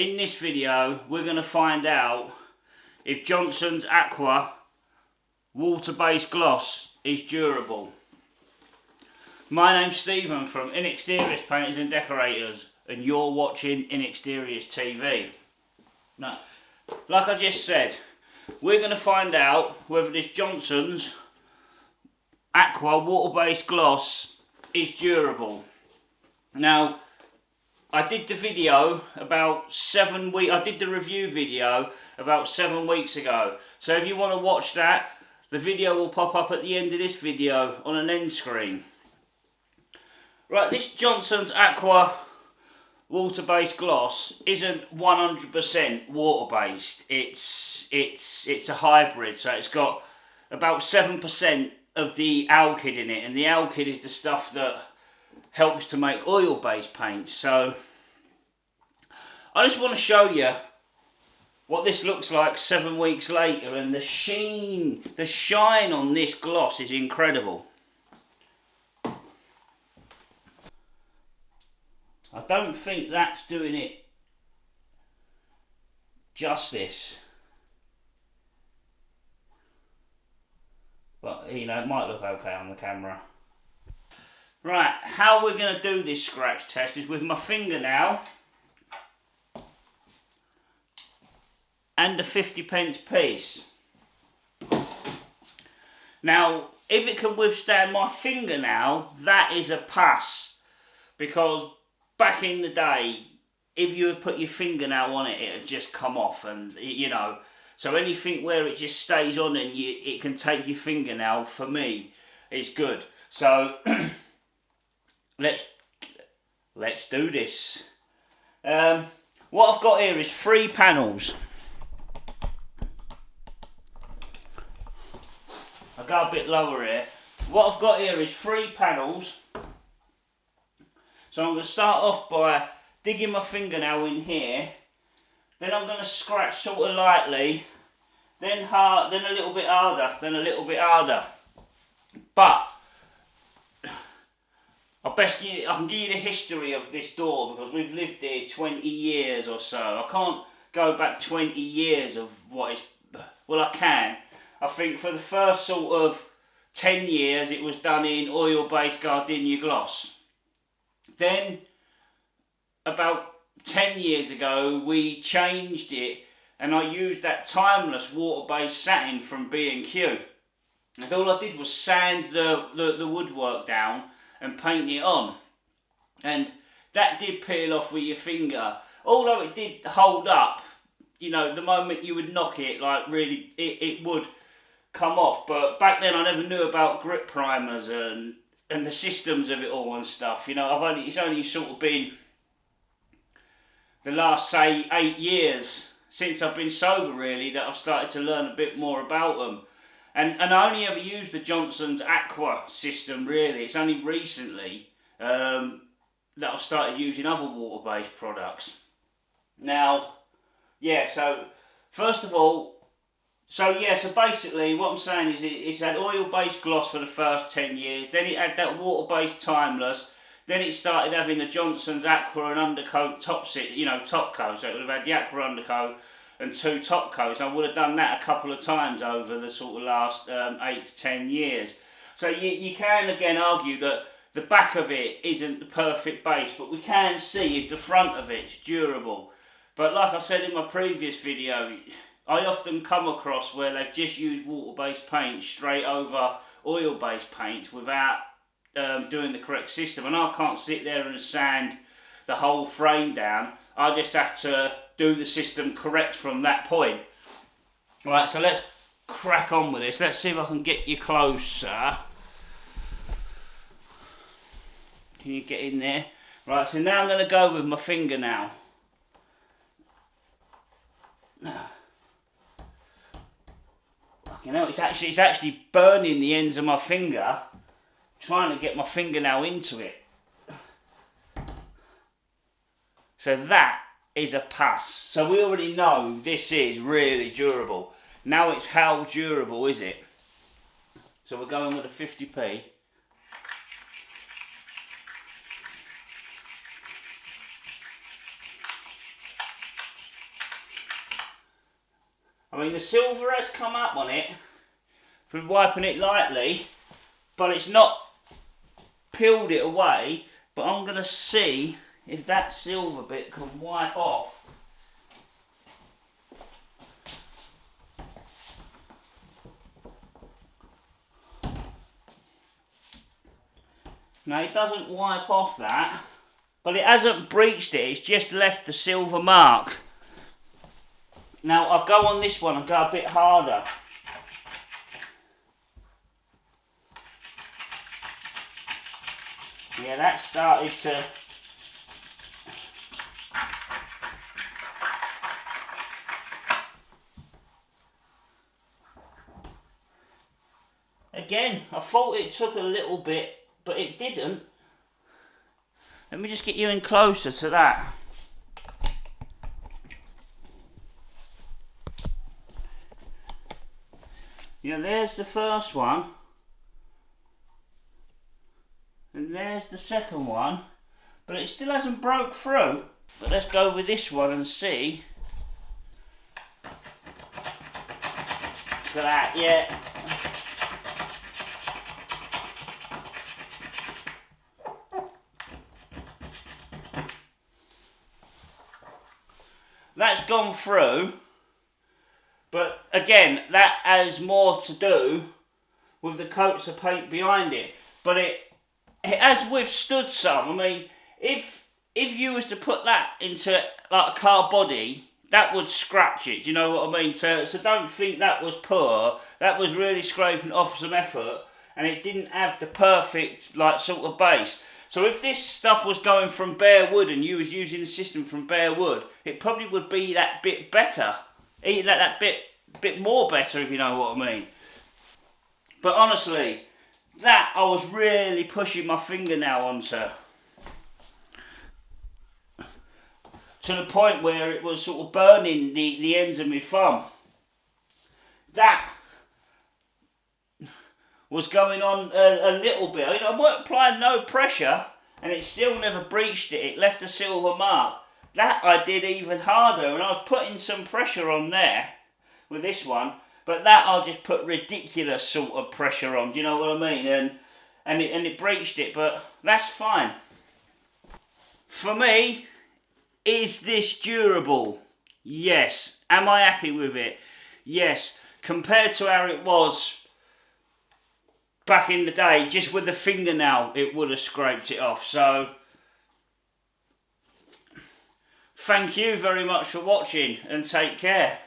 In this video we're going to find out if Johnstone's Aqua water-based gloss is durable. My name's Stephen from Inexteriors Painters and Decorators, and you're watching Inexteriors TV. Now, like I just said, we're going to find out whether this Johnstone's Aqua water-based gloss is durable. Now, I did the video about 7 weeks. I did the review video about 7 weeks ago. So if you want to watch that, the video will pop up at the end of this video on an end screen. Right, this Johnstone's Aqua water-based gloss isn't 100% water-based. It's a hybrid, so it's got about 7% of the alkyd in it, and the alkyd is the stuff that helps to make oil-based paints. So I just want to show you what this looks like 7 weeks later, and the shine on this gloss is incredible. I don't think that's doing it justice, but you know, it might look okay on the camera. Right, how we're going to do this scratch test is with my fingernail and a 50p piece. Now, if it can withstand my fingernail, that is a pass, because back in the day, if you would put your fingernail on it, it would just come off, and you know, so anything where it just stays on and it can take your fingernail, for me, is good. So let's do this. What I've got here is 3 panels. I'll go a bit lower here. What I've got here is 3 panels. So I'm going to start off by digging my fingernail in here. Then I'm going to scratch sort of lightly. Then hard, then a little bit harder, then a little bit harder. But I can give you the history of this door, because we've lived here 20 years or so. I can't go back 20 years of what is... Well, I can. I think for the first sort of 10 years it was done in oil-based gardenia gloss. Then, about 10 years ago, we changed it, and I used that timeless water-based satin from B&Q. And all I did was sand the woodwork down and paint it on, and that did peel off with your finger. Although it did hold up, you know, the moment you would knock it, like really, it would come off. But back then I never knew about grip primers and the systems of it all and stuff. You know, it's only sort of been the last, say, 8 years since I've been sober, really, that I've started to learn a bit more about them. And I only ever used the Johnstone's Aqua system, really. It's only recently that I've started using other water-based products. Now, yeah, so first of all, so basically what I'm saying is it's had oil-based gloss for the first 10 years, then it had that water-based timeless, then it started having the Johnstone's Aqua and undercoat top coat, so it would have had the Aqua undercoat and 2 top coats. I would have done that a couple of times over the sort of last 8 to 10 years. So you can again argue that the back of it isn't the perfect base, but we can see if the front of it's durable. But like I said in my previous video, I often come across where they've just used water-based paint straight over oil-based paints without doing the correct system, and I can't sit there and sand the whole frame down. I just have to do the system correct from that point. Right, so let's crack on with this. Let's see if I can get you closer. Can you get in there? Right, so now I'm going to go with my fingernail. You know, it's actually burning the ends of my finger, trying to get my fingernail into it. So that is a pass. So we already know this is really durable. Now it's how durable is it? So we're going with a 50p. I mean, the silver has come up on it from wiping it lightly, but it's not peeled it away. But I'm going to see if that silver bit can wipe off. Now, it doesn't wipe off that, but it hasn't breached it, it's just left the silver mark. Now, I'll go on this one and go a bit harder. Yeah, that started to... Again, I thought it took a little bit, but it didn't. Let me just get you in closer to that. Yeah, there's the first one. And there's the second one. But it still hasn't broke through. But let's go with this one and see. Look at that, yeah. That's gone through, but again, that has more to do with the coats of paint behind it. But it has withstood some. I mean, if you was to put that into like a car body, that would scratch it. Do you know what I mean? So don't think that was poor. That was really scraping off some effort, and it didn't have the perfect like sort of base. So if this stuff was going from bare wood and you was using the system from bare wood, it probably would be that bit better. That bit more better, if you know what I mean. But honestly, that I was really pushing my fingernail onto. To the point where it was sort of burning the ends of my thumb. That was going on a little bit. I wasn't applying no pressure, and it still never breached it. It left a silver mark. That I did even harder, and I was putting some pressure on there with this one, but that I just put ridiculous sort of pressure on. Do you know what I mean? And it breached it, but that's fine. For me, is this durable? Yes. Am I happy with it? Yes. Compared to how it was back in the day, just with the fingernail, it would have scraped it off. So, thank you very much for watching, and take care.